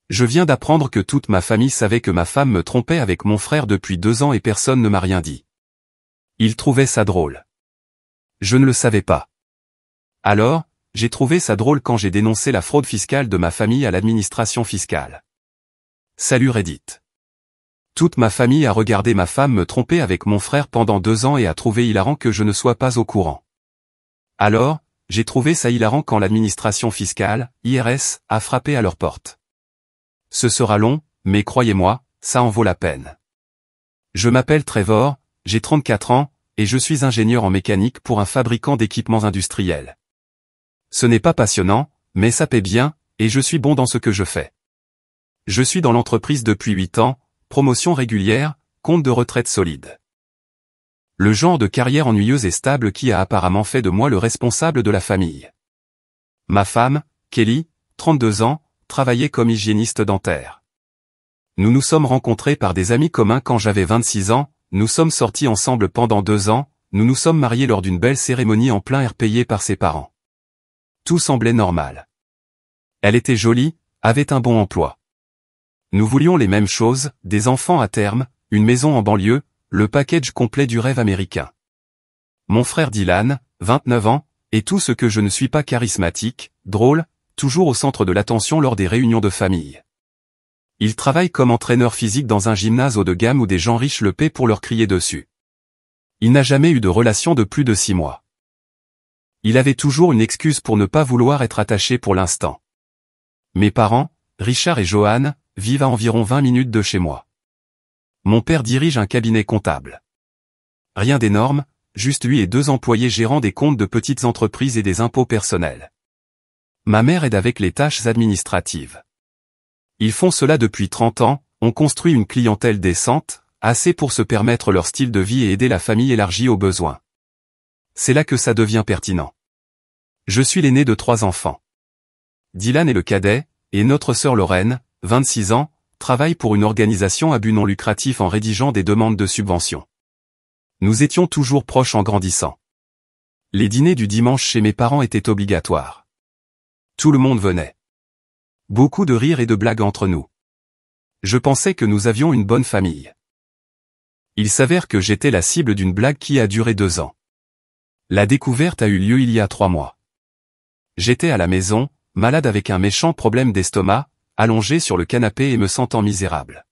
Je viens d'apprendre que toute ma famille savait que ma femme me trompait avec mon frère depuis 2 ans et personne ne m'a rien dit. Ils trouvaient ça drôle. Je ne le savais pas. Alors, j'ai trouvé ça drôle quand j'ai dénoncé la fraude fiscale de ma famille à l'administration fiscale. Salut Reddit. Toute ma famille a regardé ma femme me tromper avec mon frère pendant 2 ans et a trouvé hilarant que je ne sois pas au courant. Alors, j'ai trouvé ça hilarant quand l'administration fiscale, IRS, a frappé à leur porte. Ce sera long, mais croyez-moi, ça en vaut la peine. Je m'appelle Trevor, j'ai 34 ans, et je suis ingénieur en mécanique pour un fabricant d'équipements industriels. Ce n'est pas passionnant, mais ça paie bien, et je suis bon dans ce que je fais. Je suis dans l'entreprise depuis 8 ans, promotion régulière, compte de retraite solide. Le genre de carrière ennuyeuse et stable qui a apparemment fait de moi le responsable de la famille. Ma femme, Kelly, 32 ans, travaillait comme hygiéniste dentaire. Nous nous sommes rencontrés par des amis communs quand j'avais 26 ans, nous sommes sortis ensemble pendant 2 ans, nous nous sommes mariés lors d'une belle cérémonie en plein air payée par ses parents. Tout semblait normal. Elle était jolie, avait un bon emploi. Nous voulions les mêmes choses, des enfants à terme, une maison en banlieue, le package complet du rêve américain. Mon frère Dylan, 29 ans, est tout ce que je ne suis pas, charismatique, drôle, toujours au centre de l'attention lors des réunions de famille. Il travaille comme entraîneur physique dans un gymnase haut de gamme où des gens riches le paient pour leur crier dessus. Il n'a jamais eu de relation de plus de 6 mois. Il avait toujours une excuse pour ne pas vouloir être attaché pour l'instant. Mes parents, Richard et Joanne, vivent à environ 20 minutes de chez moi. Mon père dirige un cabinet comptable. Rien d'énorme, juste lui et 2 employés gérant des comptes de petites entreprises et des impôts personnels. Ma mère aide avec les tâches administratives. Ils font cela depuis 30 ans, ont construit une clientèle décente, assez pour se permettre leur style de vie et aider la famille élargie aux besoins. C'est là que ça devient pertinent. Je suis l'aîné de 3 enfants. Dylan est le cadet, et notre sœur Lorraine, 26 ans, travaille pour une organisation à but non lucratif en rédigeant des demandes de subventions. Nous étions toujours proches en grandissant. Les dîners du dimanche chez mes parents étaient obligatoires. Tout le monde venait. Beaucoup de rires et de blagues entre nous. Je pensais que nous avions une bonne famille. Il s'avère que j'étais la cible d'une blague qui a duré 2 ans. La découverte a eu lieu il y a 3 mois. J'étais à la maison, malade avec un méchant problème d'estomac, allongé sur le canapé et me sentant misérable.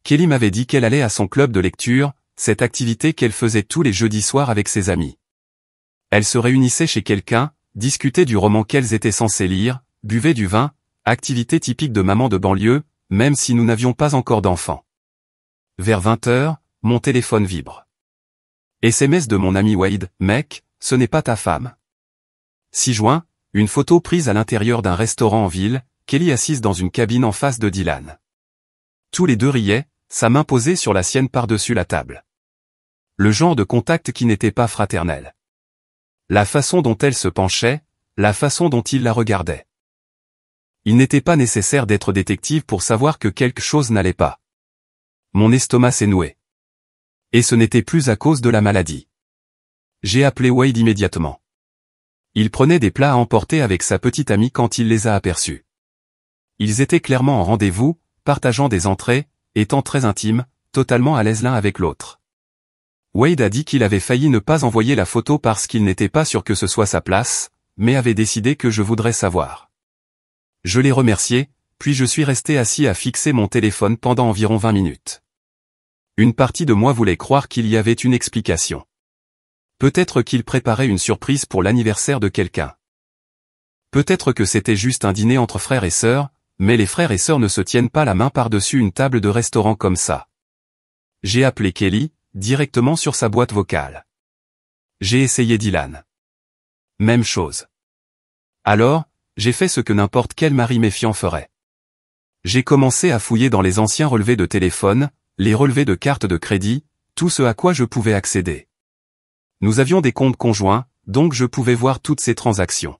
Kelly m'avait dit qu'elle allait à son club de lecture, cette activité qu'elle faisait tous les jeudis soirs avec ses amis. Elles se réunissaient chez quelqu'un, discutaient du roman qu'elles étaient censées lire, buvaient du vin, activité typique de maman de banlieue, même si nous n'avions pas encore d'enfants. Vers 20h, mon téléphone vibre. SMS de mon ami Wade, mec, ce n'est pas ta femme. 6 juin, une photo prise à l'intérieur d'un restaurant en ville, Kelly assise dans une cabine en face de Dylan. Tous les deux riaient, sa main posée sur la sienne par-dessus la table. Le genre de contact qui n'était pas fraternel. La façon dont elle se penchait, la façon dont il la regardait. Il n'était pas nécessaire d'être détective pour savoir que quelque chose n'allait pas. Mon estomac s'est noué. Et ce n'était plus à cause de la maladie. J'ai appelé Wade immédiatement. Il prenait des plats à emporter avec sa petite amie quand il les a aperçus. Ils étaient clairement en rendez-vous, partageant des entrées, étant très intimes, totalement à l'aise l'un avec l'autre. Wade a dit qu'il avait failli ne pas envoyer la photo parce qu'il n'était pas sûr que ce soit sa place, mais avait décidé que je voudrais savoir. Je l'ai remercié, puis je suis resté assis à fixer mon téléphone pendant environ 20 minutes. Une partie de moi voulait croire qu'il y avait une explication. Peut-être qu'il préparait une surprise pour l'anniversaire de quelqu'un. Peut-être que c'était juste un dîner entre frères et sœurs, mais les frères et sœurs ne se tiennent pas la main par-dessus une table de restaurant comme ça. J'ai appelé Kelly, directement sur sa boîte vocale. J'ai essayé Dylan. Même chose. Alors, j'ai fait ce que n'importe quel mari méfiant ferait. J'ai commencé à fouiller dans les anciens relevés de téléphone, les relevés de cartes de crédit, tout ce à quoi je pouvais accéder. Nous avions des comptes conjoints, donc je pouvais voir toutes ces transactions.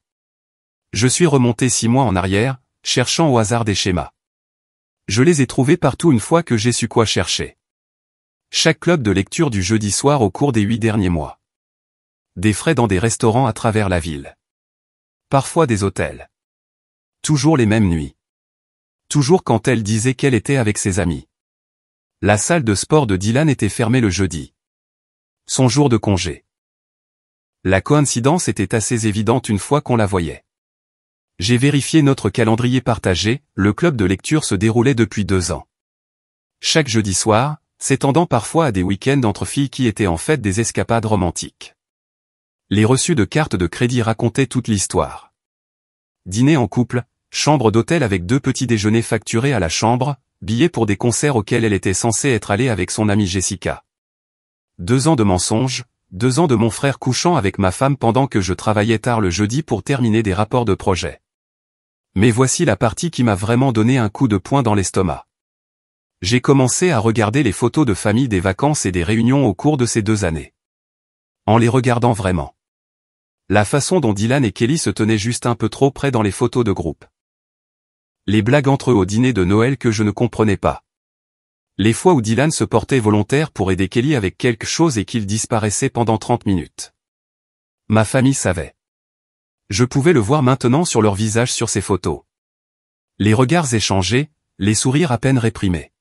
Je suis remonté 6 mois en arrière, cherchant au hasard des schémas. Je les ai trouvés partout une fois que j'ai su quoi chercher. Chaque club de lecture du jeudi soir au cours des 8 derniers mois. Des frais dans des restaurants à travers la ville. Parfois des hôtels. Toujours les mêmes nuits. toujours quand elle disait qu'elle était avec ses amis. La salle de sport de Dylan était fermée le jeudi. Son jour de congé. La coïncidence était assez évidente une fois qu'on la voyait. J'ai vérifié notre calendrier partagé, le club de lecture se déroulait depuis 2 ans. Chaque jeudi soir, s'étendant parfois à des week-ends entre filles qui étaient en fait des escapades romantiques. Les reçus de cartes de crédit racontaient toute l'histoire. Dîner en couple, chambre d'hôtel avec 2 petits déjeuners facturés à la chambre, billets pour des concerts auxquels elle était censée être allée avec son amie Jessica. 2 ans de mensonges, 2 ans de mon frère couchant avec ma femme pendant que je travaillais tard le jeudi pour terminer des rapports de projet. Mais voici la partie qui m'a vraiment donné un coup de poing dans l'estomac. J'ai commencé à regarder les photos de famille des vacances et des réunions au cours de ces 2 années. En les regardant vraiment. La façon dont Dylan et Kelly se tenaient juste un peu trop près dans les photos de groupe. Les blagues entre eux au dîner de Noël que je ne comprenais pas. Les fois où Dylan se portait volontaire pour aider Kelly avec quelque chose et qu'il disparaissait pendant 30 minutes. Ma famille savait. Je pouvais le voir maintenant sur leur visage sur ces photos. Les regards échangés, les sourires à peine réprimés.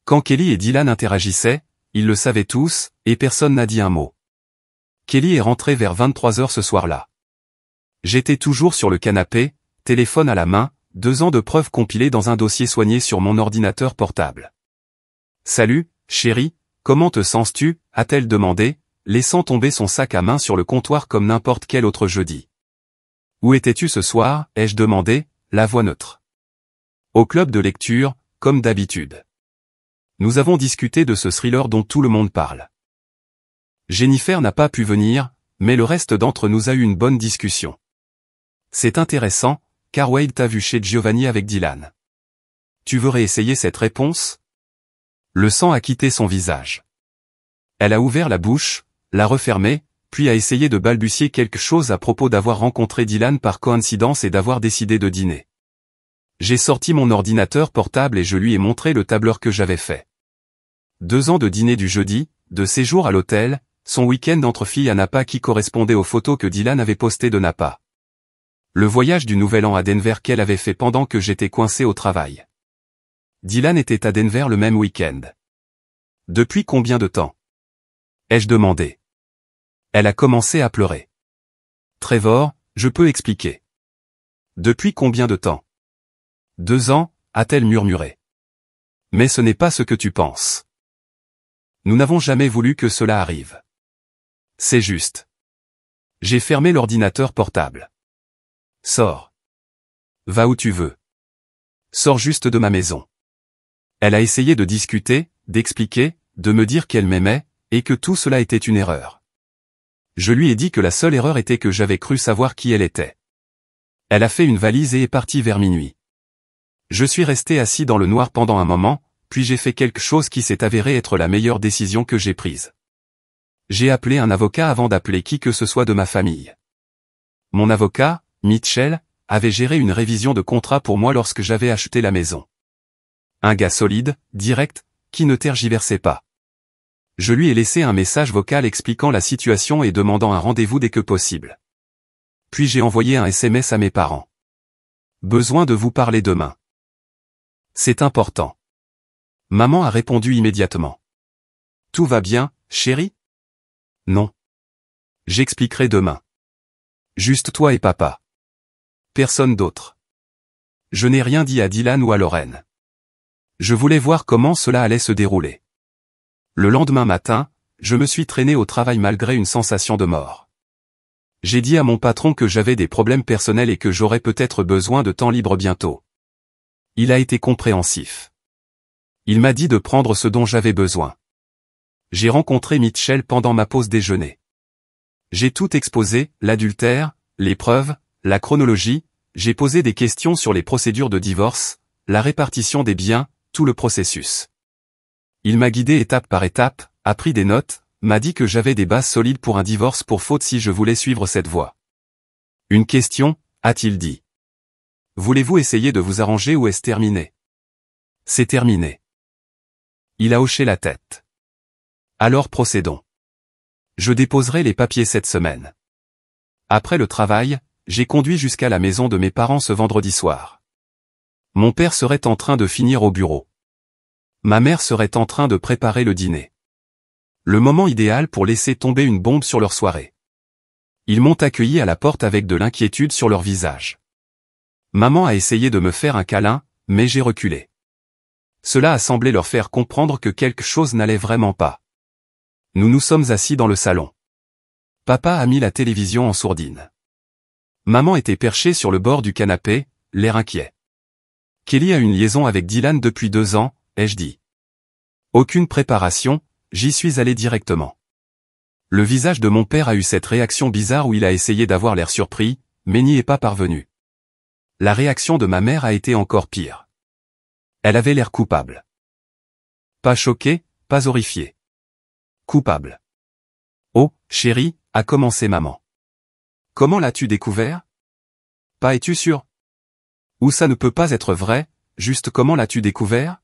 Quand Kelly et Dylan interagissaient, ils le savaient tous, et personne n'a dit un mot. Kelly est rentrée vers 23h ce soir-là. J'étais toujours sur le canapé, téléphone à la main, 2 ans de preuves compilées dans un dossier soigné sur mon ordinateur portable. « Salut, chérie, comment te sens-tu » a-t-elle demandé, laissant tomber son sac à main sur le comptoir comme n'importe quel autre jeudi. « Où étais-tu ce soir » ai-je demandé, la voix neutre. « Au club de lecture, comme d'habitude. Nous avons discuté de ce thriller dont tout le monde parle. Jennifer n'a pas pu venir, mais le reste d'entre nous a eu une bonne discussion. C'est intéressant, car Wade t'a vu chez Giovanni avec Dylan. Tu veux réessayer cette réponse ? Le sang a quitté son visage. Elle a ouvert la bouche, l'a refermée, puis a essayé de balbutier quelque chose à propos d'avoir rencontré Dylan par coïncidence et d'avoir décidé de dîner. J'ai sorti mon ordinateur portable et je lui ai montré le tableur que j'avais fait. 2 ans de dîner du jeudi, de séjour à l'hôtel, son week-end entre filles à Napa qui correspondait aux photos que Dylan avait postées de Napa. Le voyage du Nouvel An à Denver qu'elle avait fait pendant que j'étais coincé au travail. Dylan était à Denver le même week-end. Depuis combien de temps ? Ai-je demandé. Elle a commencé à pleurer. Trevor, je peux expliquer. Depuis combien de temps ? 2 ans, a-t-elle murmuré. Mais ce n'est pas ce que tu penses. Nous n'avons jamais voulu que cela arrive. C'est juste. J'ai fermé l'ordinateur portable. Sors. Va où tu veux. Sors juste de ma maison. Elle a essayé de discuter, d'expliquer, de me dire qu'elle m'aimait, et que tout cela était une erreur. Je lui ai dit que la seule erreur était que j'avais cru savoir qui elle était. Elle a fait une valise et est partie vers minuit. Je suis resté assis dans le noir pendant un moment, puis j'ai fait quelque chose qui s'est avéré être la meilleure décision que j'ai prise. J'ai appelé un avocat avant d'appeler qui que ce soit de ma famille. Mon avocat, Mitchell, avait géré une révision de contrat pour moi lorsque j'avais acheté la maison. Un gars solide, direct, qui ne tergiversait pas. Je lui ai laissé un message vocal expliquant la situation et demandant un rendez-vous dès que possible. Puis j'ai envoyé un SMS à mes parents. Besoin de vous parler demain. C'est important. Maman a répondu immédiatement. Tout va bien, chérie ? Non. J'expliquerai demain. Juste toi et papa. Personne d'autre. Je n'ai rien dit à Dylan ou à Lorraine. Je voulais voir comment cela allait se dérouler. Le lendemain matin, je me suis traîné au travail malgré une sensation de mort. J'ai dit à mon patron que j'avais des problèmes personnels et que j'aurais peut-être besoin de temps libre bientôt. Il a été compréhensif. Il m'a dit de prendre ce dont j'avais besoin. J'ai rencontré Mitchell pendant ma pause déjeuner. J'ai tout exposé, l'adultère, les preuves, la chronologie, j'ai posé des questions sur les procédures de divorce, la répartition des biens, tout le processus. Il m'a guidé étape par étape, a pris des notes, m'a dit que j'avais des bases solides pour un divorce pour faute si je voulais suivre cette voie. Une question, a-t-il dit. Voulez-vous essayer de vous arranger ou est-ce terminé ? C'est terminé. Il a hoché la tête. Alors procédons. Je déposerai les papiers cette semaine. Après le travail, j'ai conduit jusqu'à la maison de mes parents ce vendredi soir. Mon père serait en train de finir au bureau. Ma mère serait en train de préparer le dîner. Le moment idéal pour laisser tomber une bombe sur leur soirée. Ils m'ont accueilli à la porte avec de l'inquiétude sur leur visage. Maman a essayé de me faire un câlin, mais j'ai reculé. Cela a semblé leur faire comprendre que quelque chose n'allait vraiment pas. Nous nous sommes assis dans le salon. Papa a mis la télévision en sourdine. Maman était perchée sur le bord du canapé, l'air inquiet. Kelly a une liaison avec Dylan depuis 2 ans, ai-je dit. Aucune préparation, j'y suis allé directement. Le visage de mon père a eu cette réaction bizarre où il a essayé d'avoir l'air surpris, mais n'y est pas parvenu. La réaction de ma mère a été encore pire. Elle avait l'air coupable. Pas choquée, pas horrifiée. Coupable. Oh, chérie, a commencé maman. Comment l'as-tu découvert? Pas es-tu sûr? Ou ça ne peut pas être vrai, juste comment l'as-tu découvert?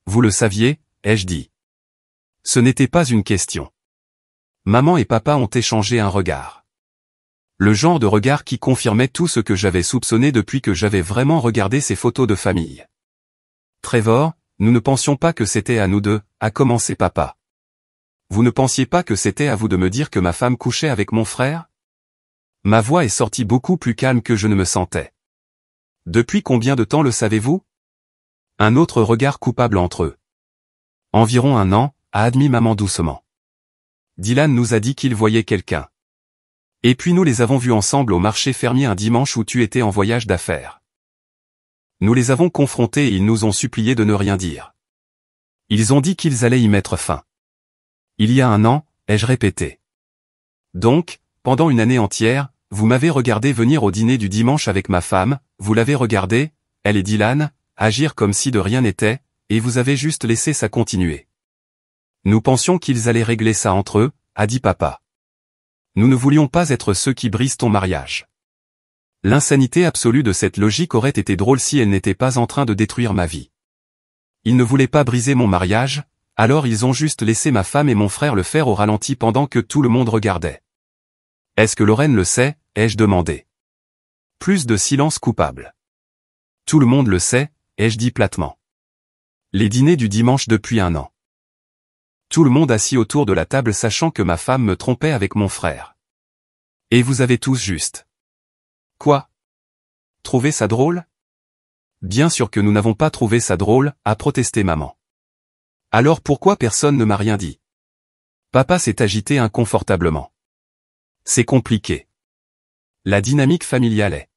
Vous le saviez, ai-je dit. Ce n'était pas une question. Maman et papa ont échangé un regard. Le genre de regard qui confirmait tout ce que j'avais soupçonné depuis que j'avais vraiment regardé ces photos de famille. Trevor, nous ne pensions pas que c'était à nous deux, a commencé papa. Vous ne pensiez pas que c'était à vous de me dire que ma femme couchait avec mon frère? Ma voix est sortie beaucoup plus calme que je ne me sentais. Depuis combien de temps le savez-vous? Un autre regard coupable entre eux. Environ 1 an, a admis maman doucement. Dylan nous a dit qu'il voyait quelqu'un. Et puis nous les avons vus ensemble au marché fermier un dimanche où tu étais en voyage d'affaires. Nous les avons confrontés et ils nous ont supplié de ne rien dire. Ils ont dit qu'ils allaient y mettre fin. Il y a 1 an, ai-je répété. Donc, pendant une année entière, vous m'avez regardé venir au dîner du dimanche avec ma femme, vous l'avez regardé, elle et Dylan, agir comme si de rien n'était, et vous avez juste laissé ça continuer. Nous pensions qu'ils allaient régler ça entre eux, a dit papa. Nous ne voulions pas être ceux qui brisent ton mariage. L'insanité absolue de cette logique aurait été drôle si elle n'était pas en train de détruire ma vie. Ils ne voulaient pas briser mon mariage, alors ils ont juste laissé ma femme et mon frère le faire au ralenti pendant que tout le monde regardait. Est-ce que Lorraine le sait, ai-je demandé. Plus de silence coupable. Tout le monde le sait, ai-je dit platement. Les dîners du dimanche depuis 1 an. Tout le monde assis autour de la table sachant que ma femme me trompait avec mon frère. Et vous avez tous juste. Quoi? Trouvé ça drôle? Bien sûr que nous n'avons pas trouvé ça drôle, a protesté maman. Alors pourquoi personne ne m'a rien dit? Papa s'est agité inconfortablement. C'est compliqué. La dynamique familiale est.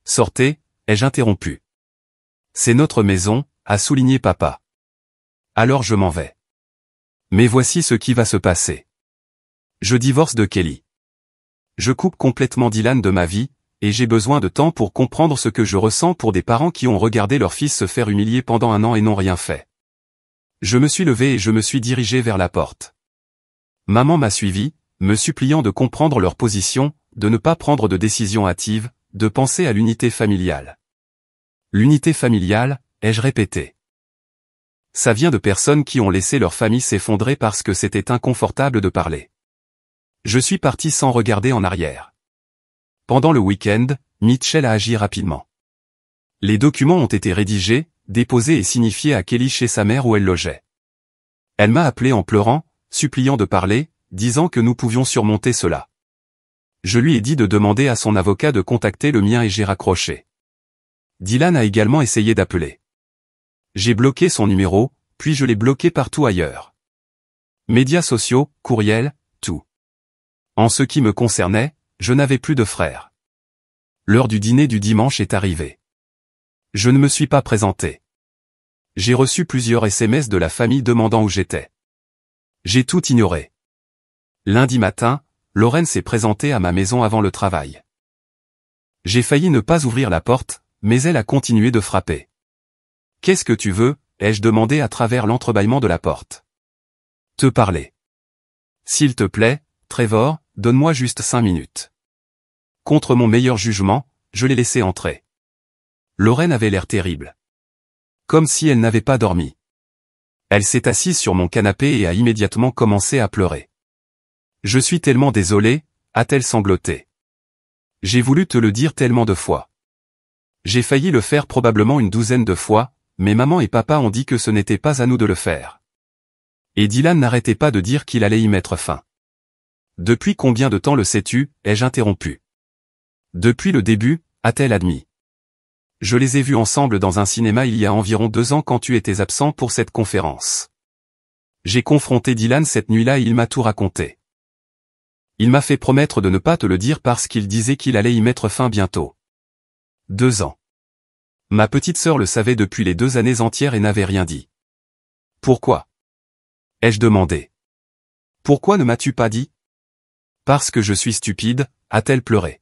Sortez, ai-je interrompu. C'est notre maison, a souligné papa. Alors je m'en vais. Mais voici ce qui va se passer. Je divorce de Kelly. Je coupe complètement Dylan de ma vie, et j'ai besoin de temps pour comprendre ce que je ressens pour des parents qui ont regardé leur fils se faire humilier pendant 1 an et n'ont rien fait. Je me suis levé et je me suis dirigé vers la porte. Maman m'a suivi, me suppliant de comprendre leur position, de ne pas prendre de décision hâtive, de penser à l'unité familiale. L'unité familiale, ai-je répété. Ça vient de personnes qui ont laissé leur famille s'effondrer parce que c'était inconfortable de parler. Je suis parti sans regarder en arrière. Pendant le week-end, Mitchell a agi rapidement. Les documents ont été rédigés, déposés et signifiés à Kelly chez sa mère où elle logeait. Elle m'a appelé en pleurant, suppliant de parler, disant que nous pouvions surmonter cela. Je lui ai dit de demander à son avocat de contacter le mien et j'ai raccroché. Dylan a également essayé d'appeler. J'ai bloqué son numéro, puis je l'ai bloqué partout ailleurs. Médias sociaux, courriels, tout. En ce qui me concernait, je n'avais plus de frère. L'heure du dîner du dimanche est arrivée. Je ne me suis pas présenté. J'ai reçu plusieurs SMS de la famille demandant où j'étais. J'ai tout ignoré. Lundi matin, Lorraine s'est présentée à ma maison avant le travail. J'ai failli ne pas ouvrir la porte, mais elle a continué de frapper. « Qu'est-ce que tu veux ?» ai-je demandé à travers l'entrebâillement de la porte. « Te parler. »« S'il te plaît, Trevor, donne-moi juste 5 minutes. » Contre mon meilleur jugement, je l'ai laissé entrer. Lorraine avait l'air terrible. Comme si elle n'avait pas dormi. Elle s'est assise sur mon canapé et a immédiatement commencé à pleurer. « Je suis tellement désolée, a-t-elle sangloté. J'ai voulu te le dire tellement de fois. J'ai failli le faire probablement une douzaine de fois, mais maman et papa ont dit que ce n'était pas à nous de le faire. Et Dylan n'arrêtait pas de dire qu'il allait y mettre fin. Depuis combien de temps le sais-tu, ai-je interrompu. Depuis le début, a-t-elle admis. Je les ai vus ensemble dans un cinéma il y a environ 2 ans quand tu étais absent pour cette conférence. J'ai confronté Dylan cette nuit-là et il m'a tout raconté. Il m'a fait promettre de ne pas te le dire parce qu'il disait qu'il allait y mettre fin bientôt. 2 ans. Ma petite sœur le savait depuis les 2 années entières et n'avait rien dit. Pourquoi? Ai-je demandé. Pourquoi ne m'as-tu pas dit? Parce que je suis stupide, a-t-elle pleuré.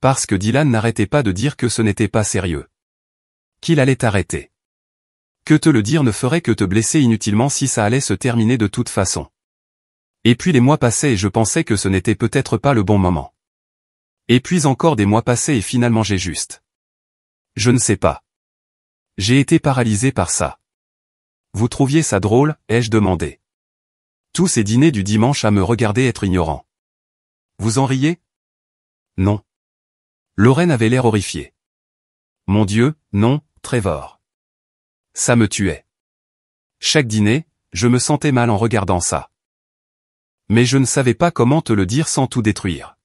Parce que Dylan n'arrêtait pas de dire que ce n'était pas sérieux. Qu'il allait arrêter. Que te le dire ne ferait que te blesser inutilement si ça allait se terminer de toute façon. Et puis les mois passaient et je pensais que ce n'était peut-être pas le bon moment. Et puis encore des mois passaient et finalement j'ai juste. Je ne sais pas. J'ai été paralysé par ça. Vous trouviez ça drôle, ai-je demandé. Tous ces dîners du dimanche à me regarder être ignorant. Vous en riez? Non. Lorraine avait l'air horrifiée. Mon Dieu, non, Trevor. Ça me tuait. Chaque dîner, je me sentais mal en regardant ça. Mais je ne savais pas comment te le dire sans tout détruire.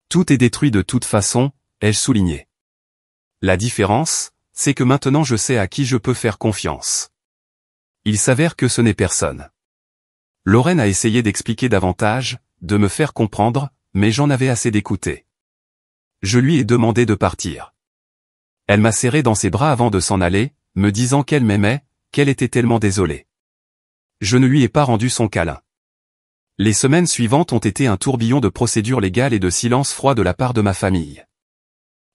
Tout est détruit de toute façon, ai-je souligné. La différence, c'est que maintenant je sais à qui je peux faire confiance. Il s'avère que ce n'est personne. Lorraine a essayé d'expliquer davantage, de me faire comprendre, mais j'en avais assez d'écouter. Je lui ai demandé de partir. Elle m'a serré dans ses bras avant de s'en aller, me disant qu'elle m'aimait, qu'elle était tellement désolée. Je ne lui ai pas rendu son câlin. Les semaines suivantes ont été un tourbillon de procédures légales et de silence froid de la part de ma famille.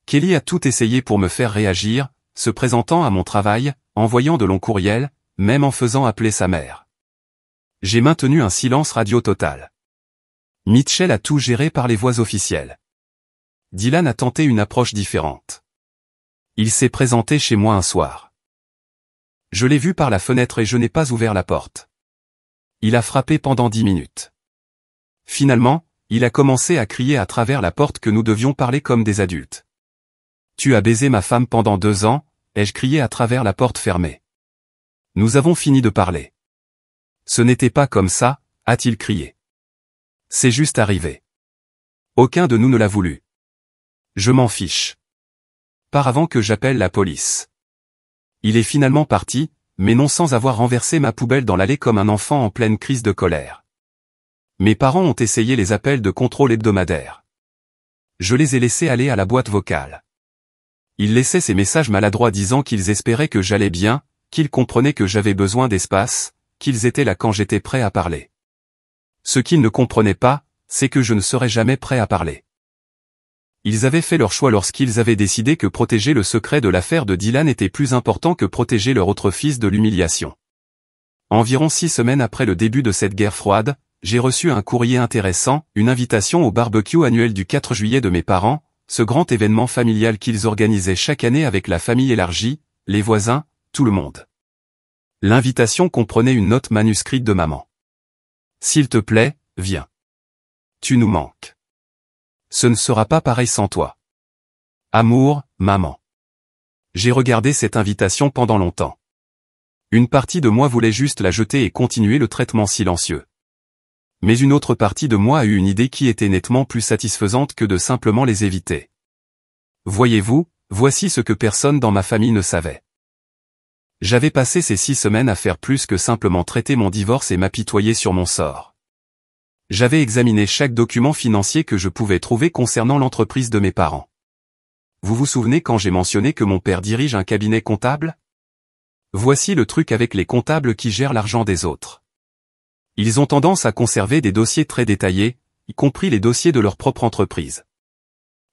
Kelly a tout essayé pour me faire réagir, se présentant à mon travail, envoyant de longs courriels, même en faisant appeler sa mère. J'ai maintenu un silence radio total. Mitchell a tout géré par les voies officielles. Dylan a tenté une approche différente. Il s'est présenté chez moi un soir. Je l'ai vu par la fenêtre et je n'ai pas ouvert la porte. Il a frappé pendant 10 minutes. Finalement, il a commencé à crier à travers la porte que nous devions parler comme des adultes. Tu as baisé ma femme pendant 2 ans, ai-je crié à travers la porte fermée. Nous avons fini de parler. Ce n'était pas comme ça, a-t-il crié. C'est juste arrivé. Aucun de nous ne l'a voulu. Je m'en fiche. Par avant que j'appelle la police. Il est finalement parti, mais non sans avoir renversé ma poubelle dans l'allée comme un enfant en pleine crise de colère. Mes parents ont essayé les appels de contrôle hebdomadaires. Je les ai laissés aller à la boîte vocale. Ils laissaient ces messages maladroits disant qu'ils espéraient que j'allais bien, qu'ils comprenaient que j'avais besoin d'espace, qu'ils étaient là quand j'étais prêt à parler. Ce qu'ils ne comprenaient pas, c'est que je ne serais jamais prêt à parler. Ils avaient fait leur choix lorsqu'ils avaient décidé que protéger le secret de l'affaire de Dylan était plus important que protéger leur autre fils de l'humiliation. Environ 6 semaines après le début de cette guerre froide, j'ai reçu un courrier intéressant, une invitation au barbecue annuel du 4 juillet de mes parents, ce grand événement familial qu'ils organisaient chaque année avec la famille élargie, les voisins, tout le monde. L'invitation comprenait une note manuscrite de maman. S'il te plaît, viens. Tu nous manques. Ce ne sera pas pareil sans toi. Amour, maman. J'ai regardé cette invitation pendant longtemps. Une partie de moi voulait juste la jeter et continuer le traitement silencieux. Mais une autre partie de moi a eu une idée qui était nettement plus satisfaisante que de simplement les éviter. Voyez-vous, voici ce que personne dans ma famille ne savait. J'avais passé ces 6 semaines à faire plus que simplement traiter mon divorce et m'apitoyer sur mon sort. J'avais examiné chaque document financier que je pouvais trouver concernant l'entreprise de mes parents. Vous vous souvenez quand j'ai mentionné que mon père dirige un cabinet comptable? Voici le truc avec les comptables qui gèrent l'argent des autres. Ils ont tendance à conserver des dossiers très détaillés, y compris les dossiers de leur propre entreprise.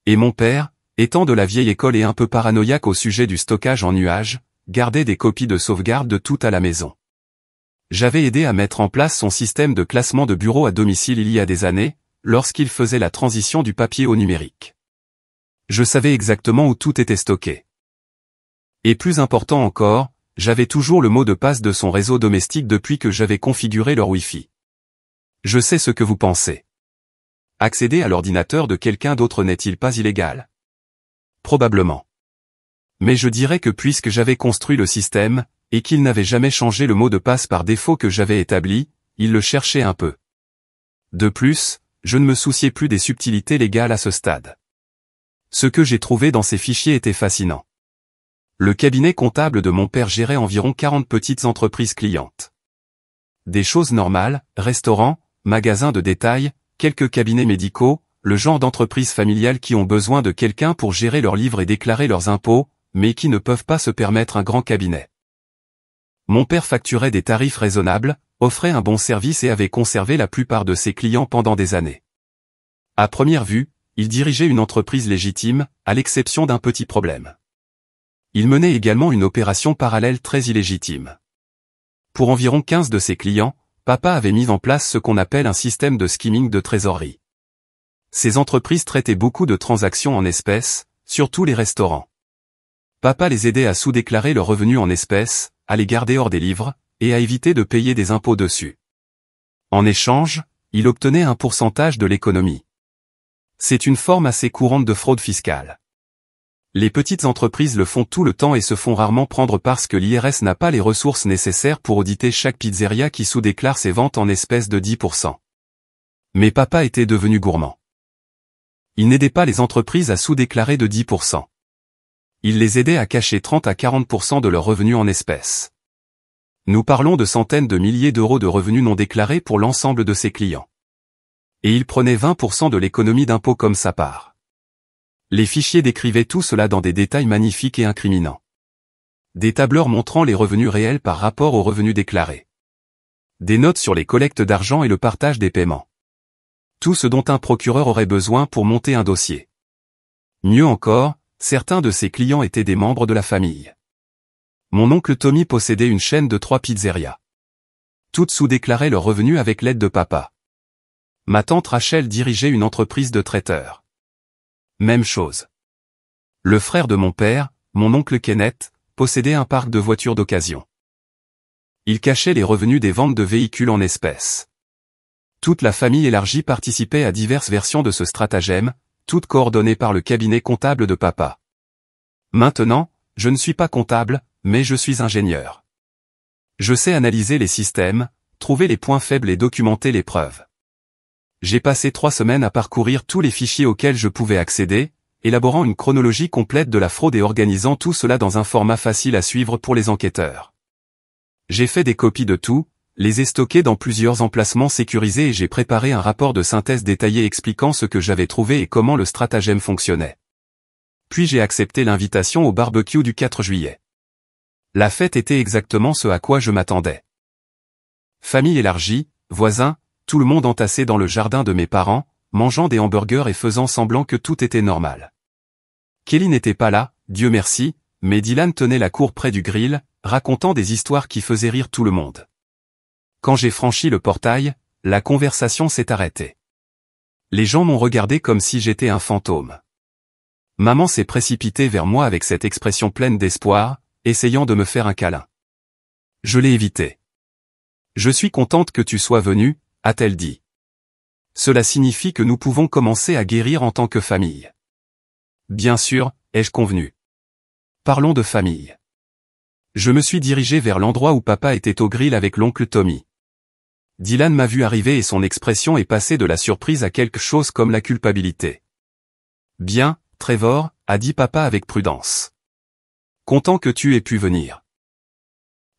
Et mon père, étant de la vieille école et un peu paranoïaque au sujet du stockage en nuages, gardait des copies de sauvegarde de tout à la maison. J'avais aidé à mettre en place son système de classement de bureau à domicile il y a des années, lorsqu'il faisait la transition du papier au numérique. Je savais exactement où tout était stocké. Et plus important encore, j'avais toujours le mot de passe de son réseau domestique depuis que j'avais configuré leur Wi-Fi. Je sais ce que vous pensez. Accéder à l'ordinateur de quelqu'un d'autre n'est-il pas illégal? Probablement. Mais je dirais que puisque j'avais construit le système, et qu'il n'avait jamais changé le mot de passe par défaut que j'avais établi, il le cherchait un peu. De plus, je ne me souciais plus des subtilités légales à ce stade. Ce que j'ai trouvé dans ces fichiers était fascinant. Le cabinet comptable de mon père gérait environ 40 petites entreprises clientes. Des choses normales, restaurants, magasins de détail, quelques cabinets médicaux, le genre d'entreprises familiales qui ont besoin de quelqu'un pour gérer leurs livres et déclarer leurs impôts, mais qui ne peuvent pas se permettre un grand cabinet. Mon père facturait des tarifs raisonnables, offrait un bon service et avait conservé la plupart de ses clients pendant des années. À première vue, il dirigeait une entreprise légitime, à l'exception d'un petit problème. Il menait également une opération parallèle très illégitime. Pour environ 15 de ses clients, papa avait mis en place ce qu'on appelle un système de skimming de trésorerie. Ces entreprises traitaient beaucoup de transactions en espèces, surtout les restaurants. Papa les aidait à sous-déclarer leurs revenus en espèces, à les garder hors des livres, et à éviter de payer des impôts dessus. En échange, il obtenait un pourcentage de l'économie. C'est une forme assez courante de fraude fiscale. Les petites entreprises le font tout le temps et se font rarement prendre parce que l'IRS n'a pas les ressources nécessaires pour auditer chaque pizzeria qui sous-déclare ses ventes en espèces de 10%. Mais papa était devenu gourmand. Il n'aidait pas les entreprises à sous-déclarer de 10%. Il les aidait à cacher 30 à 40% de leurs revenus en espèces. Nous parlons de centaines de milliers d'euros de revenus non déclarés pour l'ensemble de ses clients. Et il prenait 20% de l'économie d'impôt comme sa part. Les fichiers décrivaient tout cela dans des détails magnifiques et incriminants. Des tableurs montrant les revenus réels par rapport aux revenus déclarés. Des notes sur les collectes d'argent et le partage des paiements. Tout ce dont un procureur aurait besoin pour monter un dossier. Mieux encore, certains de ses clients étaient des membres de la famille. Mon oncle Tommy possédait une chaîne de 3 pizzerias. Toutes sous-déclaraient leurs revenus avec l'aide de papa. Ma tante Rachel dirigeait une entreprise de traiteur. Même chose. Le frère de mon père, mon oncle Kenneth, possédait un parc de voitures d'occasion. Il cachait les revenus des ventes de véhicules en espèces. Toute la famille élargie participait à diverses versions de ce stratagème, toutes coordonnées par le cabinet comptable de papa. Maintenant, je ne suis pas comptable, mais je suis ingénieur. Je sais analyser les systèmes, trouver les points faibles et documenter les preuves. J'ai passé 3 semaines à parcourir tous les fichiers auxquels je pouvais accéder, élaborant une chronologie complète de la fraude et organisant tout cela dans un format facile à suivre pour les enquêteurs. J'ai fait des copies de tout, les ai stockés dans plusieurs emplacements sécurisés et j'ai préparé un rapport de synthèse détaillé expliquant ce que j'avais trouvé et comment le stratagème fonctionnait. Puis j'ai accepté l'invitation au barbecue du 4 juillet. La fête était exactement ce à quoi je m'attendais. Famille élargie, voisins, tout le monde entassé dans le jardin de mes parents, mangeant des hamburgers et faisant semblant que tout était normal. Kelly n'était pas là, Dieu merci, mais Dylan tenait la cour près du grill, racontant des histoires qui faisaient rire tout le monde. Quand j'ai franchi le portail, la conversation s'est arrêtée. Les gens m'ont regardé comme si j'étais un fantôme. Maman s'est précipitée vers moi avec cette expression pleine d'espoir, essayant de me faire un câlin. Je l'ai évité. « Je suis contente que tu sois venu », a-t-elle dit. Cela signifie que nous pouvons commencer à guérir en tant que famille. Bien sûr, ai-je convenu. Parlons de famille. Je me suis dirigé vers l'endroit où papa était au grill avec l'oncle Tommy. Dylan m'a vu arriver et son expression est passée de la surprise à quelque chose comme la culpabilité. Bien, Trevor, a dit papa avec prudence. Content que tu aies pu venir.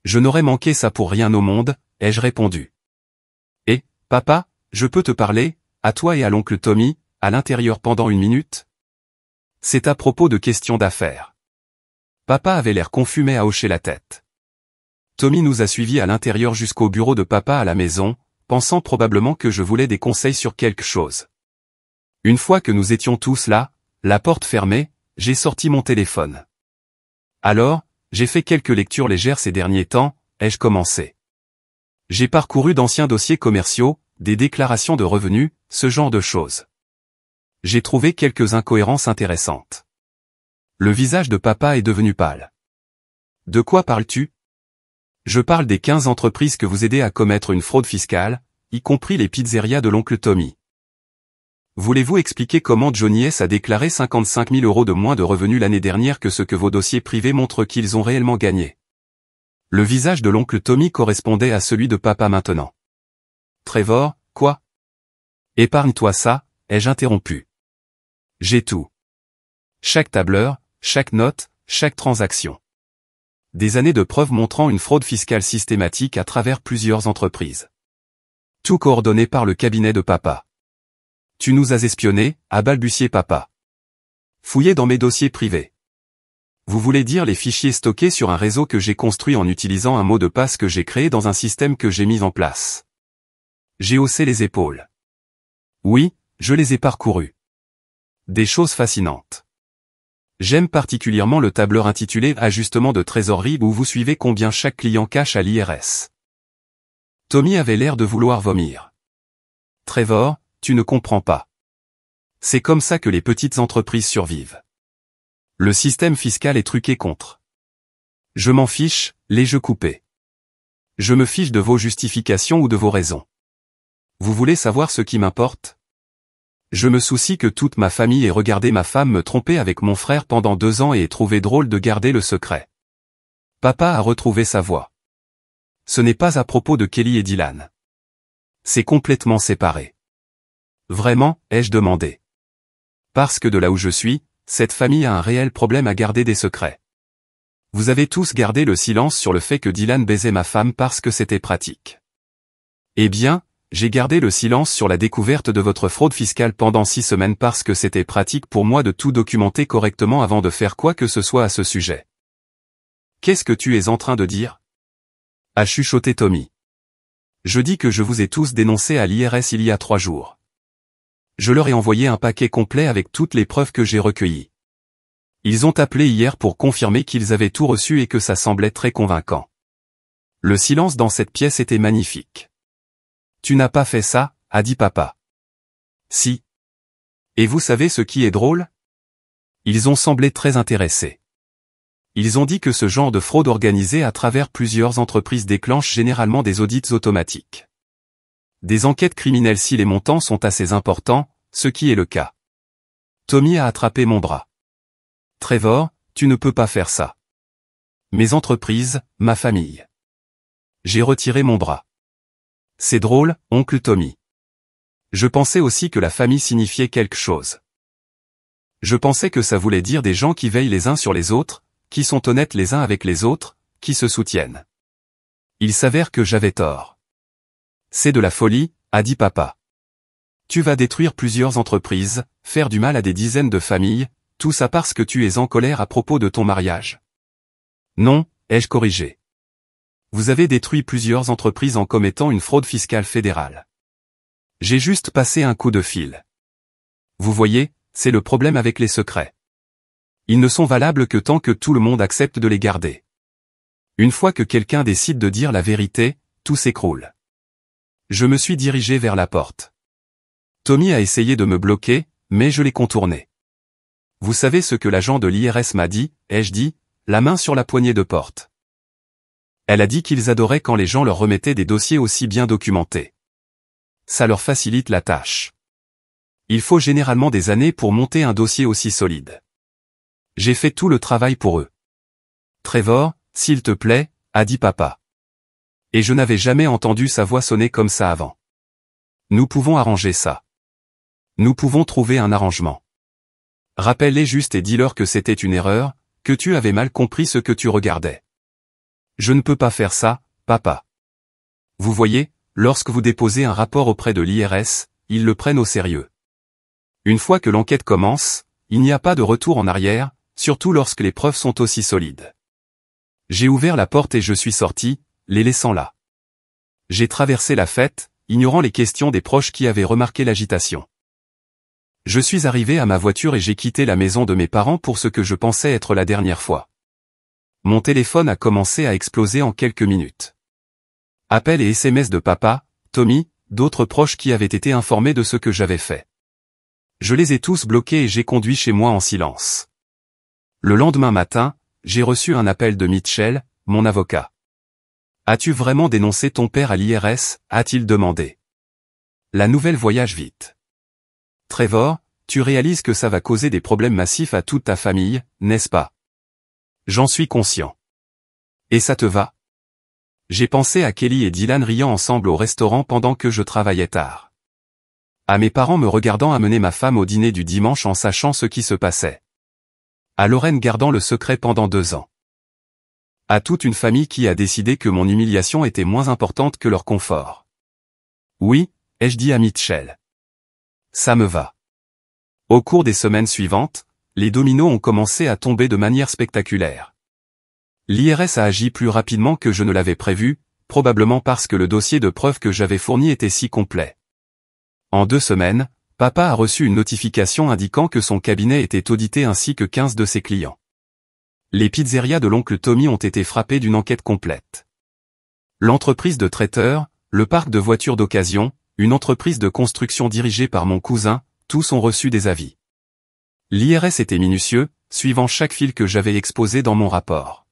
Je n'aurais manqué ça pour rien au monde, ai-je répondu. Et, papa, je peux te parler, à toi et à l'oncle Tommy, à l'intérieur pendant 1 minute? C'est à propos de questions d'affaires. Papa avait l'air confus mais a hoché la tête. Tommy nous a suivis à l'intérieur jusqu'au bureau de papa à la maison, pensant probablement que je voulais des conseils sur quelque chose. Une fois que nous étions tous là, la porte fermée, j'ai sorti mon téléphone. Alors, j'ai fait quelques lectures légères ces derniers temps, ai-je commencé. J'ai parcouru d'anciens dossiers commerciaux, des déclarations de revenus, ce genre de choses. J'ai trouvé quelques incohérences intéressantes. Le visage de papa est devenu pâle. De quoi parles-tu? Je parle des 15 entreprises que vous aidez à commettre une fraude fiscale, y compris les pizzerias de l'oncle Tommy. Voulez-vous expliquer comment Johnny S a déclaré 55 000 € de moins de revenus l'année dernière que ce que vos dossiers privés montrent qu'ils ont réellement gagné? Le visage de l'oncle Tommy correspondait à celui de papa maintenant. Trevor, quoi? Épargne-toi ça, ai-je interrompu. J'ai tout. Chaque tableur, chaque note, chaque transaction. Des années de preuves montrant une fraude fiscale systématique à travers plusieurs entreprises. Tout coordonné par le cabinet de papa. Tu nous as espionnés, a balbutié papa. Fouillé dans mes dossiers privés. Vous voulez dire les fichiers stockés sur un réseau que j'ai construit en utilisant un mot de passe que j'ai créé dans un système que j'ai mis en place. J'ai haussé les épaules. Oui, je les ai parcourus. Des choses fascinantes. J'aime particulièrement le tableur intitulé « Ajustement de trésorerie » où vous suivez combien chaque client cache à l'IRS. Tommy avait l'air de vouloir vomir. Trevor, tu ne comprends pas. C'est comme ça que les petites entreprises survivent. Le système fiscal est truqué contre. Je m'en fiche, les jeux coupés. Je me fiche de vos justifications ou de vos raisons. Vous voulez savoir ce qui m'importe? Je me soucie que toute ma famille ait regardé ma femme me tromper avec mon frère pendant 2 ans et ait trouvé drôle de garder le secret. Papa a retrouvé sa voix. Ce n'est pas à propos de Kelly et Dylan. C'est complètement séparé. Vraiment, ai-je demandé. Parce que de là où je suis, cette famille a un réel problème à garder des secrets. Vous avez tous gardé le silence sur le fait que Dylan baisait ma femme parce que c'était pratique. Eh bien, j'ai gardé le silence sur la découverte de votre fraude fiscale pendant 6 semaines parce que c'était pratique pour moi de tout documenter correctement avant de faire quoi que ce soit à ce sujet. Qu'est-ce que tu es en train de dire? A chuchoté Tommy. Je dis que je vous ai tous dénoncés à l'IRS il y a 3 jours. Je leur ai envoyé un paquet complet avec toutes les preuves que j'ai recueillies. Ils ont appelé hier pour confirmer qu'ils avaient tout reçu et que ça semblait très convaincant. Le silence dans cette pièce était magnifique. Tu n'as pas fait ça, a dit papa. Si. Et vous savez ce qui est drôle? Ils ont semblé très intéressés. Ils ont dit que ce genre de fraude organisée à travers plusieurs entreprises déclenche généralement des audits automatiques. Des enquêtes criminelles si les montants sont assez importants, ce qui est le cas. Tommy a attrapé mon bras. Trevor, tu ne peux pas faire ça. Mes entreprises, ma famille. J'ai retiré mon bras. C'est drôle, oncle Tommy. Je pensais aussi que la famille signifiait quelque chose. Je pensais que ça voulait dire des gens qui veillent les uns sur les autres, qui sont honnêtes les uns avec les autres, qui se soutiennent. Il s'avère que j'avais tort. C'est de la folie, a dit papa. Tu vas détruire plusieurs entreprises, faire du mal à des dizaines de familles, tout ça parce que tu es en colère à propos de ton mariage. Non, ai-je corrigé. Vous avez détruit plusieurs entreprises en commettant une fraude fiscale fédérale. J'ai juste passé un coup de fil. Vous voyez, c'est le problème avec les secrets. Ils ne sont valables que tant que tout le monde accepte de les garder. Une fois que quelqu'un décide de dire la vérité, tout s'écroule. Je me suis dirigé vers la porte. Tommy a essayé de me bloquer, mais je l'ai contourné. Vous savez ce que l'agent de l'IRS m'a dit, ai-je dit, la main sur la poignée de porte. Elle a dit qu'ils adoraient quand les gens leur remettaient des dossiers aussi bien documentés. Ça leur facilite la tâche. Il faut généralement des années pour monter un dossier aussi solide. J'ai fait tout le travail pour eux. Trevor, s'il te plaît, a dit papa. Et je n'avais jamais entendu sa voix sonner comme ça avant. Nous pouvons arranger ça. Nous pouvons trouver un arrangement. Rappelle-les juste et dis-leur que c'était une erreur, que tu avais mal compris ce que tu regardais. Je ne peux pas faire ça, papa. Vous voyez, lorsque vous déposez un rapport auprès de l'IRS, ils le prennent au sérieux. Une fois que l'enquête commence, il n'y a pas de retour en arrière, surtout lorsque les preuves sont aussi solides. J'ai ouvert la porte et je suis sorti, les laissant là. J'ai traversé la fête, ignorant les questions des proches qui avaient remarqué l'agitation. Je suis arrivé à ma voiture et j'ai quitté la maison de mes parents pour ce que je pensais être la dernière fois. Mon téléphone a commencé à exploser en quelques minutes. Appels et SMS de papa, Tommy, d'autres proches qui avaient été informés de ce que j'avais fait. Je les ai tous bloqués et j'ai conduit chez moi en silence. Le lendemain matin, j'ai reçu un appel de Mitchell, mon avocat. « As-tu vraiment dénoncé ton père à l'IRS » a-t-il demandé. La nouvelle voyage vite. Trevor, tu réalises que ça va causer des problèmes massifs à toute ta famille, n'est-ce pas? J'en suis conscient. Et ça te va? J'ai pensé à Kelly et Dylan riant ensemble au restaurant pendant que je travaillais tard. À mes parents me regardant amener ma femme au dîner du dimanche en sachant ce qui se passait. À Lorraine gardant le secret pendant 2 ans. À toute une famille qui a décidé que mon humiliation était moins importante que leur confort. Oui, ai-je dit à Mitchell. Ça me va. Au cours des semaines suivantes, les dominos ont commencé à tomber de manière spectaculaire. L'IRS a agi plus rapidement que je ne l'avais prévu, probablement parce que le dossier de preuves que j'avais fourni était si complet. En 2 semaines, papa a reçu une notification indiquant que son cabinet était audité ainsi que 15 de ses clients. Les pizzerias de l'oncle Tommy ont été frappées d'une enquête complète. L'entreprise de traiteur, le parc de voitures d'occasion, une entreprise de construction dirigée par mon cousin, tous ont reçu des avis. L'IRS était minutieux, suivant chaque fil que j'avais exposé dans mon rapport.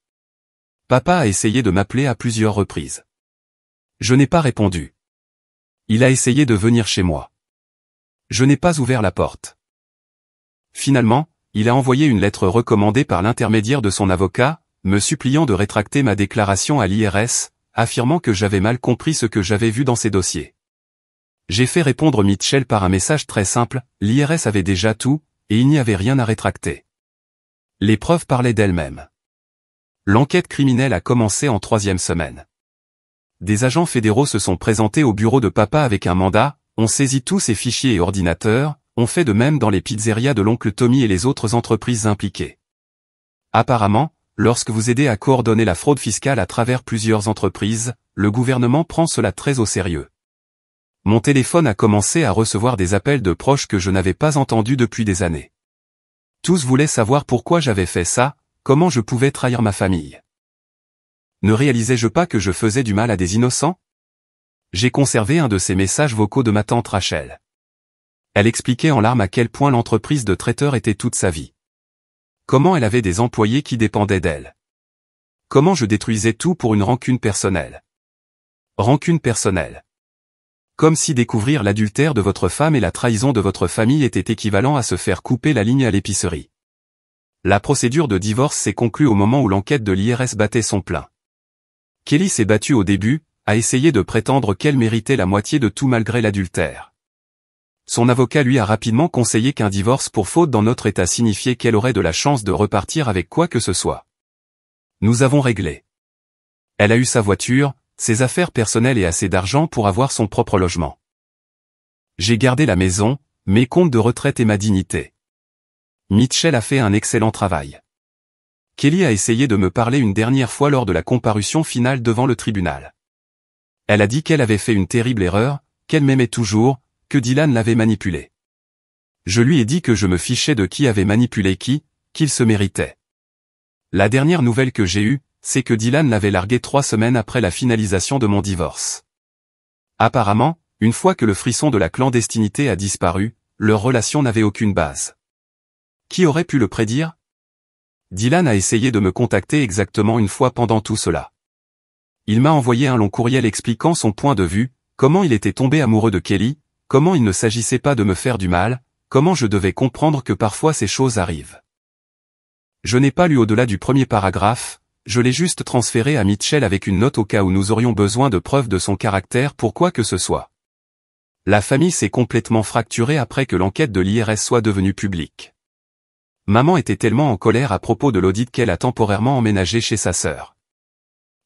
Papa a essayé de m'appeler à plusieurs reprises. Je n'ai pas répondu. Il a essayé de venir chez moi. Je n'ai pas ouvert la porte. Finalement, il a envoyé une lettre recommandée par l'intermédiaire de son avocat, me suppliant de rétracter ma déclaration à l'IRS, affirmant que j'avais mal compris ce que j'avais vu dans ces dossiers. J'ai fait répondre Mitchell par un message très simple, l'IRS avait déjà tout, et il n'y avait rien à rétracter. Les preuves parlaient d'elles-mêmes. L'enquête criminelle a commencé en 3e semaine. Des agents fédéraux se sont présentés au bureau de papa avec un mandat, ont saisi tous ses fichiers et ordinateurs, ont fait de même dans les pizzerias de l'oncle Tommy et les autres entreprises impliquées. Apparemment, lorsque vous aidez à coordonner la fraude fiscale à travers plusieurs entreprises, le gouvernement prend cela très au sérieux. Mon téléphone a commencé à recevoir des appels de proches que je n'avais pas entendus depuis des années. Tous voulaient savoir pourquoi j'avais fait ça, comment je pouvais trahir ma famille. Ne réalisais-je pas que je faisais du mal à des innocents? J'ai conservé un de ces messages vocaux de ma tante Rachel. Elle expliquait en larmes à quel point l'entreprise de traiteur était toute sa vie. Comment elle avait des employés qui dépendaient d'elle. Comment je détruisais tout pour une rancune personnelle. Rancune personnelle. Comme si découvrir l'adultère de votre femme et la trahison de votre famille était équivalent à se faire couper la ligne à l'épicerie. La procédure de divorce s'est conclue au moment où l'enquête de l'IRS battait son plein. Kelly s'est battue au début, a essayé de prétendre qu'elle méritait la moitié de tout malgré l'adultère. Son avocat lui a rapidement conseillé qu'un divorce pour faute dans notre état signifiait qu'elle aurait de la chance de repartir avec quoi que ce soit. Nous avons réglé. Elle a eu sa voiture, ses affaires personnelles et assez d'argent pour avoir son propre logement. J'ai gardé la maison, mes comptes de retraite et ma dignité. Mitchell a fait un excellent travail. Kelly a essayé de me parler une dernière fois lors de la comparution finale devant le tribunal. Elle a dit qu'elle avait fait une terrible erreur, qu'elle m'aimait toujours, que Dylan l'avait manipulée. Je lui ai dit que je me fichais de qui avait manipulé qui, qu'il se méritait. La dernière nouvelle que j'ai eue, c'est que Dylan l'avait largué 3 semaines après la finalisation de mon divorce. Apparemment, une fois que le frisson de la clandestinité a disparu, leur relation n'avait aucune base. Qui aurait pu le prédire? Dylan a essayé de me contacter exactement une fois pendant tout cela. Il m'a envoyé un long courriel expliquant son point de vue, comment il était tombé amoureux de Kelly, comment il ne s'agissait pas de me faire du mal, comment je devais comprendre que parfois ces choses arrivent. Je n'ai pas lu au-delà du premier paragraphe, je l'ai juste transféré à Mitchell avec une note au cas où nous aurions besoin de preuves de son caractère pour quoi que ce soit. La famille s'est complètement fracturée après que l'enquête de l'IRS soit devenue publique. Maman était tellement en colère à propos de l'audit qu'elle a temporairement emménagé chez sa sœur.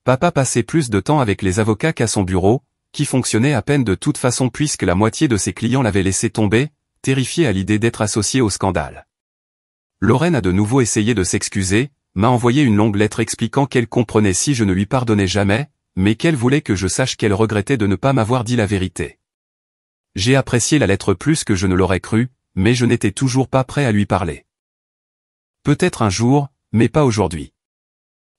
Papa passait plus de temps avec les avocats qu'à son bureau, qui fonctionnait à peine de toute façon puisque la moitié de ses clients l'avaient laissé tomber, terrifié à l'idée d'être associé au scandale. Lorraine a de nouveau essayé de s'excuser, m'a envoyé une longue lettre expliquant qu'elle comprenait si je ne lui pardonnais jamais, mais qu'elle voulait que je sache qu'elle regrettait de ne pas m'avoir dit la vérité. J'ai apprécié la lettre plus que je ne l'aurais cru, mais je n'étais toujours pas prêt à lui parler. Peut-être un jour, mais pas aujourd'hui.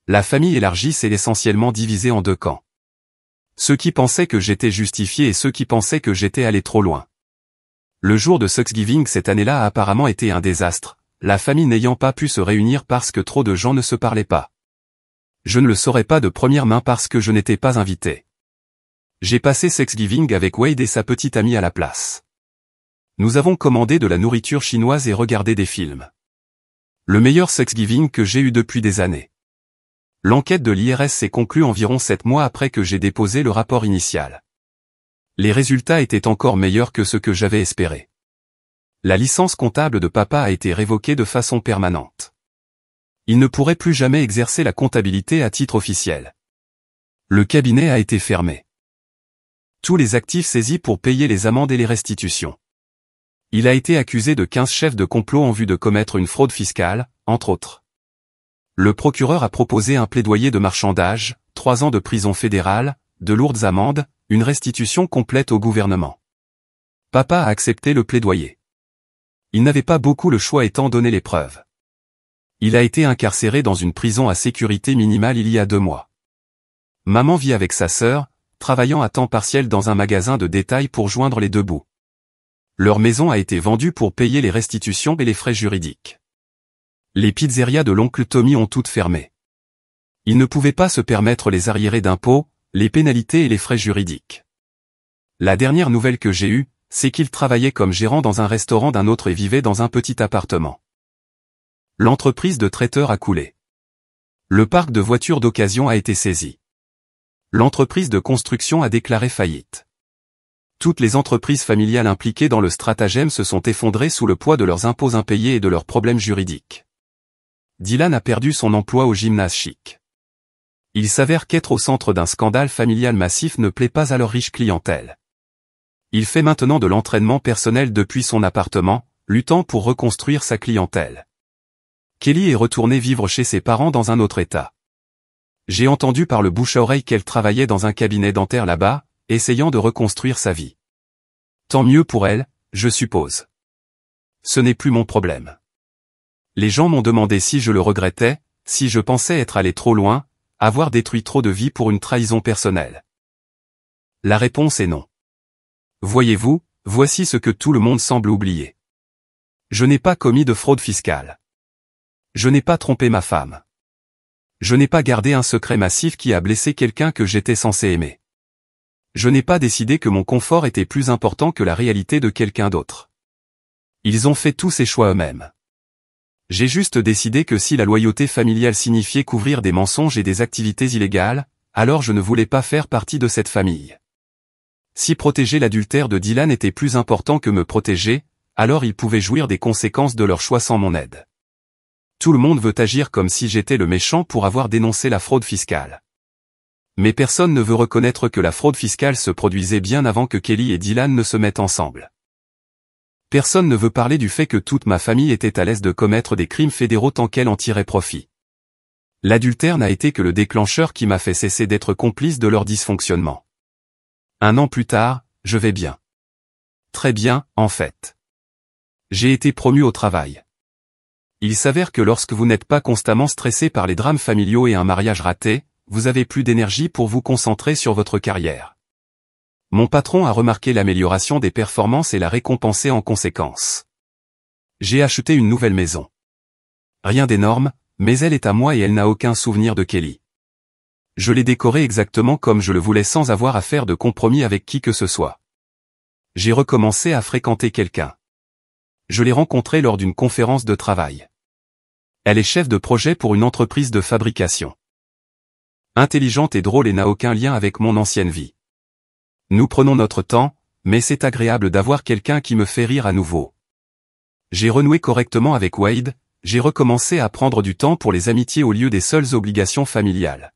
La famille élargie s'est essentiellement divisée en 2 camps. Ceux qui pensaient que j'étais justifié et ceux qui pensaient que j'étais allé trop loin. Le jour de Thanksgiving cette année-là a apparemment été un désastre, la famille n'ayant pas pu se réunir parce que trop de gens ne se parlaient pas. Je ne le saurais pas de première main parce que je n'étais pas invité. J'ai passé Thanksgiving avec Wade et sa petite amie à la place. Nous avons commandé de la nourriture chinoise et regardé des films. Le meilleur Thanksgiving que j'ai eu depuis des années. L'enquête de l'IRS s'est conclue environ 7 mois après que j'ai déposé le rapport initial. Les résultats étaient encore meilleurs que ce que j'avais espéré. La licence comptable de papa a été révoquée de façon permanente. Il ne pourrait plus jamais exercer la comptabilité à titre officiel. Le cabinet a été fermé. Tous les actifs saisis pour payer les amendes et les restitutions. Il a été accusé de 15 chefs de complot en vue de commettre une fraude fiscale, entre autres. Le procureur a proposé un plaidoyer de marchandage, 3 ans de prison fédérale, de lourdes amendes, une restitution complète au gouvernement. Papa a accepté le plaidoyer. Il n'avait pas beaucoup le choix étant donné les preuves. Il a été incarcéré dans une prison à sécurité minimale il y a 2 mois. Maman vit avec sa sœur, travaillant à temps partiel dans un magasin de détail pour joindre les deux bouts. Leur maison a été vendue pour payer les restitutions et les frais juridiques. Les pizzerias de l'oncle Tommy ont toutes fermé. Ils ne pouvaient pas se permettre les arriérés d'impôts, les pénalités et les frais juridiques. La dernière nouvelle que j'ai eue, c'est qu'il travaillait comme gérant dans un restaurant d'un autre et vivait dans un petit appartement. L'entreprise de traiteur a coulé. Le parc de voitures d'occasion a été saisi. L'entreprise de construction a déclaré faillite. Toutes les entreprises familiales impliquées dans le stratagème se sont effondrées sous le poids de leurs impôts impayés et de leurs problèmes juridiques. Dylan a perdu son emploi au gymnase chic. Il s'avère qu'être au centre d'un scandale familial massif ne plaît pas à leur riche clientèle. Il fait maintenant de l'entraînement personnel depuis son appartement, luttant pour reconstruire sa clientèle. Kelly est retournée vivre chez ses parents dans un autre état. J'ai entendu par le bouche à oreille qu'elle travaillait dans un cabinet dentaire là-bas, essayant de reconstruire sa vie. Tant mieux pour elle, je suppose. Ce n'est plus mon problème. Les gens m'ont demandé si je le regrettais, si je pensais être allé trop loin, avoir détruit trop de vies pour une trahison personnelle. La réponse est non. Voyez-vous, voici ce que tout le monde semble oublier. Je n'ai pas commis de fraude fiscale. Je n'ai pas trompé ma femme. Je n'ai pas gardé un secret massif qui a blessé quelqu'un que j'étais censé aimer. Je n'ai pas décidé que mon confort était plus important que la réalité de quelqu'un d'autre. Ils ont fait tous ces choix eux-mêmes. J'ai juste décidé que si la loyauté familiale signifiait couvrir des mensonges et des activités illégales, alors je ne voulais pas faire partie de cette famille. Si protéger l'adultère de Dylan était plus important que me protéger, alors ils pouvaient jouir des conséquences de leur choix sans mon aide. Tout le monde veut agir comme si j'étais le méchant pour avoir dénoncé la fraude fiscale. Mais personne ne veut reconnaître que la fraude fiscale se produisait bien avant que Kelly et Dylan ne se mettent ensemble. Personne ne veut parler du fait que toute ma famille était à l'aise de commettre des crimes fédéraux tant qu'elle en tirait profit. L'adultère n'a été que le déclencheur qui m'a fait cesser d'être complice de leur dysfonctionnement. 1 an plus tard, je vais bien. Très bien, en fait. J'ai été promu au travail. Il s'avère que lorsque vous n'êtes pas constamment stressé par les drames familiaux et un mariage raté, vous avez plus d'énergie pour vous concentrer sur votre carrière. Mon patron a remarqué l'amélioration des performances et l'a récompensé en conséquence. J'ai acheté une nouvelle maison. Rien d'énorme, mais elle est à moi et elle n'a aucun souvenir de Kelly. Je l'ai décorée exactement comme je le voulais sans avoir à faire de compromis avec qui que ce soit. J'ai recommencé à fréquenter quelqu'un. Je l'ai rencontrée lors d'une conférence de travail. Elle est chef de projet pour une entreprise de fabrication. Intelligente et drôle et n'a aucun lien avec mon ancienne vie. Nous prenons notre temps, mais c'est agréable d'avoir quelqu'un qui me fait rire à nouveau. J'ai renoué correctement avec Wade, j'ai recommencé à prendre du temps pour les amitiés au lieu des seules obligations familiales.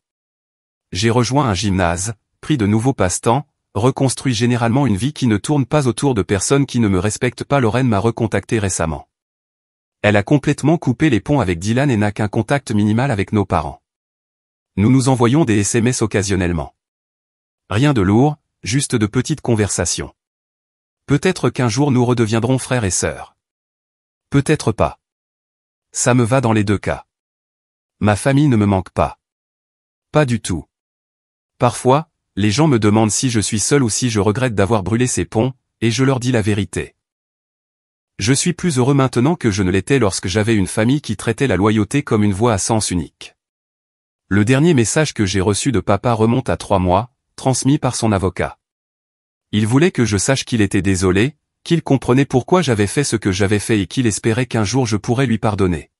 J'ai rejoint un gymnase, pris de nouveaux passe-temps, reconstruit généralement une vie qui ne tourne pas autour de personnes qui ne me respectent pas. Lorraine m'a recontacté récemment. Elle a complètement coupé les ponts avec Dylan et n'a qu'un contact minimal avec nos parents. Nous nous envoyons des SMS occasionnellement. Rien de lourd, juste de petites conversations. Peut-être qu'un jour nous redeviendrons frères et sœurs. Peut-être pas. Ça me va dans les 2 cas. Ma famille ne me manque pas. Pas du tout. Parfois, les gens me demandent si je suis seul ou si je regrette d'avoir brûlé ces ponts, et je leur dis la vérité. Je suis plus heureux maintenant que je ne l'étais lorsque j'avais une famille qui traitait la loyauté comme une voie à sens unique. Le dernier message que j'ai reçu de papa remonte à 3 mois, transmis par son avocat. Il voulait que je sache qu'il était désolé, qu'il comprenait pourquoi j'avais fait ce que j'avais fait et qu'il espérait qu'un jour je pourrais lui pardonner.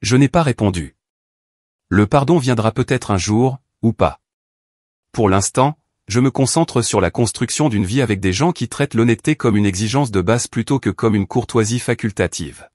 Je n'ai pas répondu. Le pardon viendra peut-être un jour, ou pas. Pour l'instant, je me concentre sur la construction d'une vie avec des gens qui traitent l'honnêteté comme une exigence de base plutôt que comme une courtoisie facultative.